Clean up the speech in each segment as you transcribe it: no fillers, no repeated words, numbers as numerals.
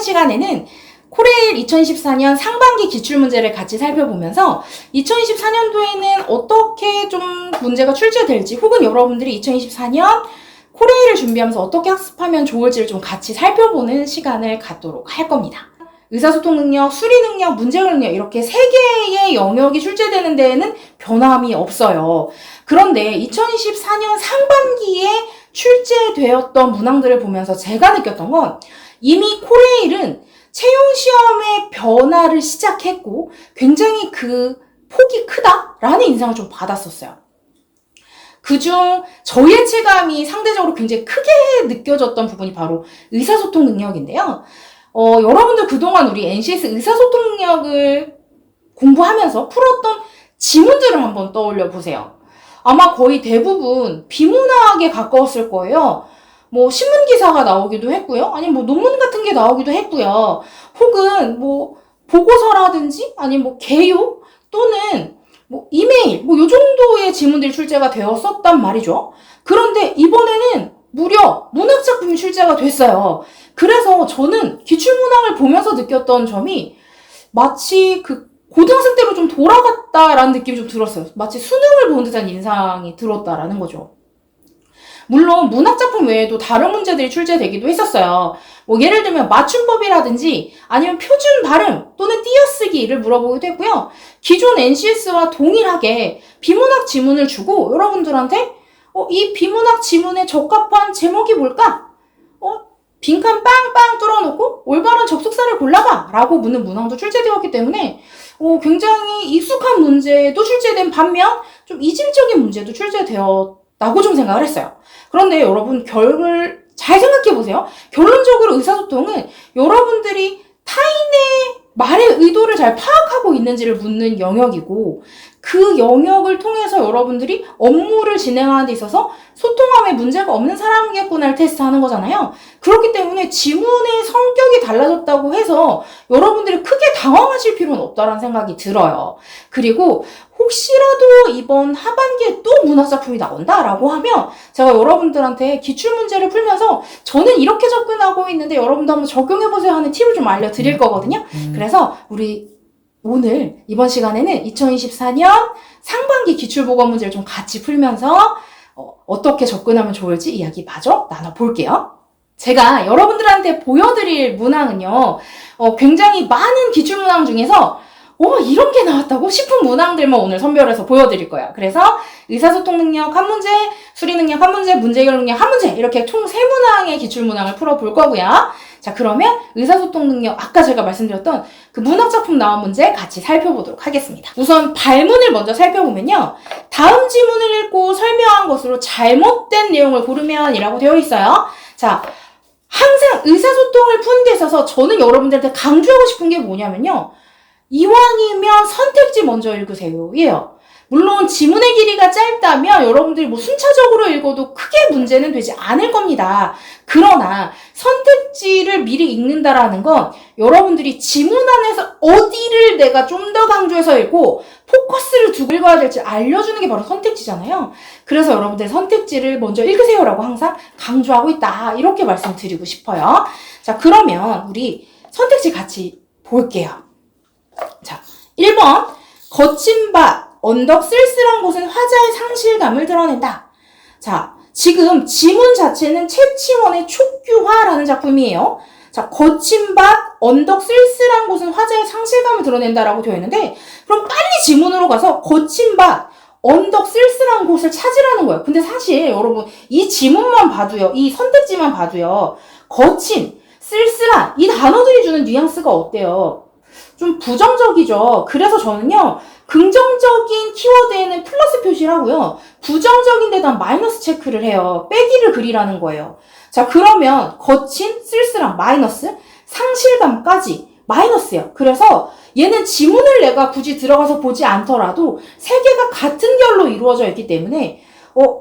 시간에는 코레일 2024년 상반기 기출문제를 같이 살펴보면서 2024년도에는 어떻게 좀 문제가 출제될지 혹은 여러분들이 2024년 코레일을 준비하면서 어떻게 학습하면 좋을지를 좀 같이 살펴보는 시간을 갖도록 할 겁니다. 의사소통 능력, 수리 능력, 문제해결 능력 이렇게 세 개의 영역이 출제되는 데에는 변함이 없어요. 그런데 2024년 상반기에 출제되었던 문항들을 보면서 제가 느꼈던 건 이미 코레일은 채용시험의 변화를 시작했고 굉장히 그 폭이 크다라는 인상을 좀 받았었어요. 그중 저의 체감이 상대적으로 굉장히 크게 느껴졌던 부분이 바로 의사소통 능력인데요. 여러분들 그동안 우리 NCS 의사소통 능력을 공부하면서 풀었던 지문들을 한번 떠올려 보세요. 아마 거의 대부분 비문학에 가까웠을 거예요. 뭐 신문기사가 나오기도 했고요. 아니면 뭐 논문 같은 게 나오기도 했고요. 혹은 뭐 보고서라든지 아니면 뭐 개요 또는 뭐 이메일 뭐 요 정도의 지문들이 출제가 되었었단 말이죠. 그런데 이번에는 무려 문학작품이 출제가 됐어요. 그래서 저는 기출문항을 보면서 느꼈던 점이 마치 그 고등학생 때로 좀 돌아갔다라는 느낌이 좀 들었어요. 마치 수능을 본 듯한 인상이 들었다라는 거죠. 물론 문학작품 외에도 다른 문제들이 출제되기도 했었어요. 뭐 예를 들면 맞춤법이라든지 아니면 표준 발음 또는 띄어쓰기를 물어보기도 했고요. 기존 NCS와 동일하게 비문학 지문을 주고 여러분들한테 이 비문학 지문에 적합한 제목이 뭘까? 빈칸 빵빵 뚫어놓고 올바른 접속사를 골라봐 라고 묻는 문항도 출제되었기 때문에 굉장히 익숙한 문제도 출제된 반면 좀 이질적인 문제도 출제되었다고 좀 생각을 했어요. 그런데 여러분 결을 잘 생각해보세요. 결론적으로 의사소통은 여러분들이 타인의 말의 의도를 잘 파악하고 있는지를 묻는 영역이고 그 영역을 통해서 여러분들이 업무를 진행하는 데 있어서 소통함에 문제가 없는 사람이겠구나를 테스트하는 거잖아요. 그렇기 때문에 지문의 성격이 달라졌다고 해서 여러분들이 크게 당황하실 필요는 없다는 생각이 들어요. 그리고 혹시라도 이번 하반기에 또 문학작품이 나온다라고 하면 제가 여러분들한테 기출문제를 풀면서 저는 이렇게 접근하고 있는데 여러분도 한번 적용해보세요 하는 팁을 좀 알려드릴 거거든요. 그래서 우리 오늘 이번 시간에는 2024년 상반기 기출보건 문제를 좀 같이 풀면서 어떻게 접근하면 좋을지 이야기 마저 나눠볼게요. 제가 여러분들한테 보여드릴 문항은요. 굉장히 많은 기출문항 중에서 이런 게 나왔다고 싶은 문항들만 오늘 선별해서 보여드릴 거예요. 그래서 의사소통 능력 한 문제, 수리 능력 한 문제, 문제해결 능력 한 문제 이렇게 총 3문항의 기출문항을 풀어볼 거고요. 자, 그러면 의사소통 능력 아까 제가 말씀드렸던 그 문학작품 나온 문제 같이 살펴보도록 하겠습니다. 우선 발문을 먼저 살펴보면요. 다음 지문을 읽고 설명한 것으로 잘못된 내용을 고르면 이라고 되어 있어요. 자, 항상 의사소통을 푸는 데 있어서 저는 여러분들한테 강조하고 싶은 게 뭐냐면요. 이왕이면 선택지 먼저 읽으세요. 예요. 물론 지문의 길이가 짧다면 여러분들이 뭐 순차적으로 읽어도 크게 문제는 되지 않을 겁니다. 그러나 선택지를 미리 읽는다라는 건 여러분들이 지문 안에서 어디를 내가 좀 더 강조해서 읽고 포커스를 두고 읽어야 될지 알려주는 게 바로 선택지잖아요. 그래서 여러분들 선택지를 먼저 읽으세요라고 항상 강조하고 있다. 이렇게 말씀드리고 싶어요. 자, 그러면 우리 선택지 같이 볼게요. 자, 1번 거친 밭 언덕 쓸쓸한 곳은 화자의 상실감을 드러낸다. 자, 지금 지문 자체는 채치원의 촉규화라는 작품이에요. 자, 거친 밭, 언덕 쓸쓸한 곳은 화자의 상실감을 드러낸다라고 되어 있는데 그럼 빨리 지문으로 가서 거친 밭, 언덕 쓸쓸한 곳을 찾으라는 거예요. 근데 사실 여러분 이 지문만 봐도요. 이 선택지만 봐도요. 거친, 쓸쓸한 이 단어들이 주는 뉘앙스가 어때요? 좀 부정적이죠. 그래서 저는요. 긍정적인 키워드에는 플러스 표시를 하고요. 부정적인 데다 마이너스 체크를 해요. 빼기를 그리라는 거예요. 자, 그러면 거친, 쓸쓸한 마이너스, 상실감까지 마이너스예요. 그래서 얘는 지문을 내가 굳이 들어가서 보지 않더라도 세 개가 같은 결로 이루어져 있기 때문에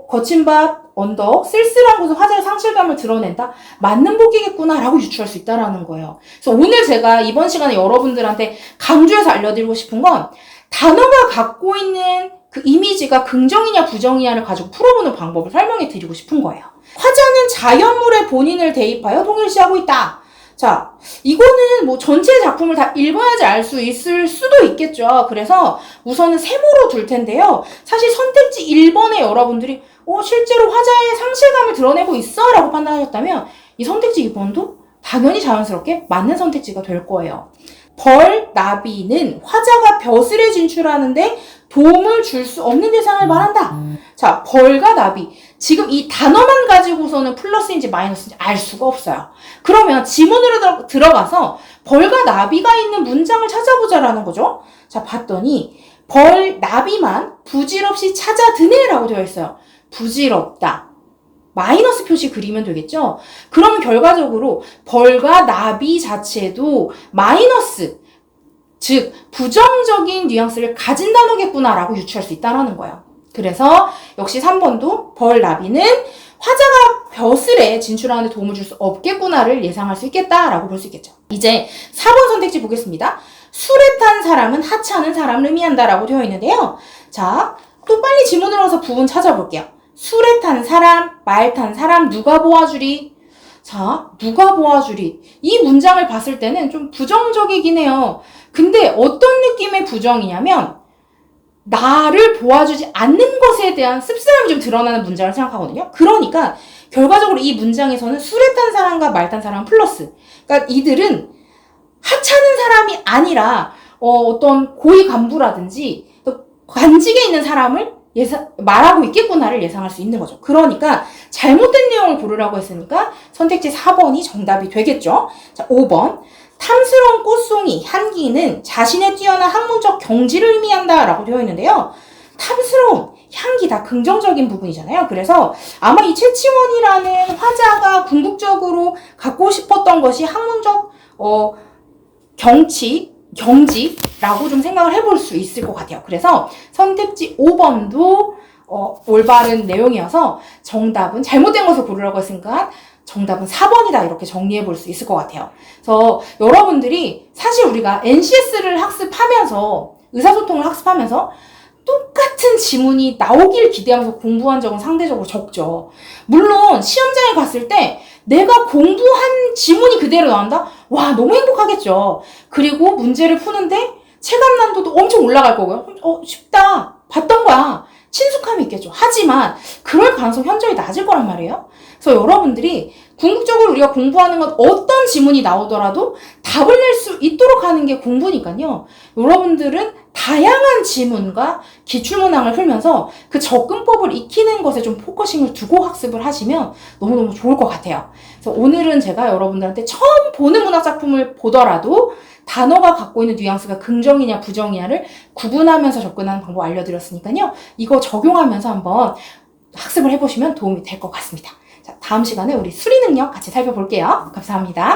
거친 밭, 언덕, 쓸쓸한 곳은 화자의 상실감을 드러낸다? 맞는 보기겠구나 라고 유추할 수 있다라는 거예요. 그래서 오늘 제가 이번 시간에 여러분들한테 강조해서 알려드리고 싶은 건 단어가 갖고 있는 그 이미지가 긍정이냐 부정이냐를 가지고 풀어보는 방법을 설명해 드리고 싶은 거예요. 화자는 자연물에 본인을 대입하여 동일시하고 있다. 자, 이거는 뭐 전체 작품을 다 읽어야지 알 수 있을 수도 있겠죠. 그래서 우선은 세모로 둘 텐데요. 사실 선택지 1번에 여러분들이 실제로 화자의 상실감을 드러내고 있어 라고 판단하셨다면 이 선택지 2번도 당연히 자연스럽게 맞는 선택지가 될 거예요. 벌, 나비는 화자가 벼슬에 진출하는데 도움을 줄 수 없는 대상을 말한다. 자, 벌과 나비. 지금 이 단어만 가지고서는 플러스인지 마이너스인지 알 수가 없어요. 그러면 지문으로 들어가서 벌과 나비가 있는 문장을 찾아보자라는 거죠. 자, 봤더니 벌, 나비만 부질없이 찾아드네라고 되어 있어요. 부질없다. 마이너스 표시 그리면 되겠죠? 그러면 결과적으로 벌과 나비 자체도 마이너스, 즉 부정적인 뉘앙스를 가진 단어겠구나라고 유추할 수 있다는 거예요. 그래서 역시 3번도 벌, 나비는 화자가 벼슬에 진출하는 데 도움을 줄 수 없겠구나를 예상할 수 있겠다라고 볼 수 있겠죠. 이제 4번 선택지 보겠습니다. 술에 탄 사람은 하찮은 사람을 의미한다라고 되어 있는데요. 자, 또 빨리 지문으로 가서 부분 찾아볼게요. 술에 탄 사람, 말 탄 사람, 누가 보아주리? 자, 누가 보아주리? 이 문장을 봤을 때는 좀 부정적이긴 해요. 근데 어떤 느낌의 부정이냐면 나를 보아주지 않는 것에 대한 씁쓸함이 좀 드러나는 문장을 생각하거든요. 그러니까 결과적으로 이 문장에서는 술에 탄 사람과 말 탄 사람 플러스. 그러니까 이들은 하찮은 사람이 아니라 어떤 고위 간부라든지 관직에 있는 사람을 말하고 있겠구나를 예상할 수 있는 거죠. 그러니까 잘못된 내용을 고르라고 했으니까 선택지 4번이 정답이 되겠죠. 자, 5번. 탐스러운 꽃송이, 향기는 자신의 뛰어난 학문적 경지를 의미한다 라고 되어 있는데요. 탐스러운, 향기 다 긍정적인 부분이잖아요. 그래서 아마 이 최치원이라는 화자가 궁극적으로 갖고 싶었던 것이 학문적 경지라고 좀 생각을 해볼 수 있을 것 같아요. 그래서 선택지 5번도 올바른 내용이어서 정답은 잘못된 것을 고르라고 했으니까 정답은 4번이다 이렇게 정리해 볼 수 있을 것 같아요. 그래서 여러분들이 사실 우리가 NCS를 학습하면서 의사소통을 학습하면서 똑같은 지문이 나오길 기대하면서 공부한 적은 상대적으로 적죠. 물론 시험장에 갔을 때 내가 공부한 지문이 그대로 나온다? 와, 너무 행복하겠죠. 그리고 문제를 푸는데 체감 난도도 엄청 올라갈 거고요. 쉽다. 봤던 거야. 친숙함이 있겠죠. 하지만 그럴 가능성 현저히 낮을 거란 말이에요. 그래서 여러분들이 궁극적으로 우리가 공부하는 건 어떤 지문이 나오더라도 답을 낼 수 있도록 하는 게 공부니까요. 여러분들은 다양한 지문과 기출문항을 풀면서 그 접근법을 익히는 것에 좀 포커싱을 두고 학습을 하시면 너무너무 좋을 것 같아요. 그래서 오늘은 제가 여러분들한테 처음 보는 문학작품을 보더라도 단어가 갖고 있는 뉘앙스가 긍정이냐 부정이냐를 구분하면서 접근하는 방법 알려드렸으니까요. 이거 적용하면서 한번 학습을 해보시면 도움이 될 것 같습니다. 자, 다음 시간에 우리 수리 능력 같이 살펴볼게요. 감사합니다.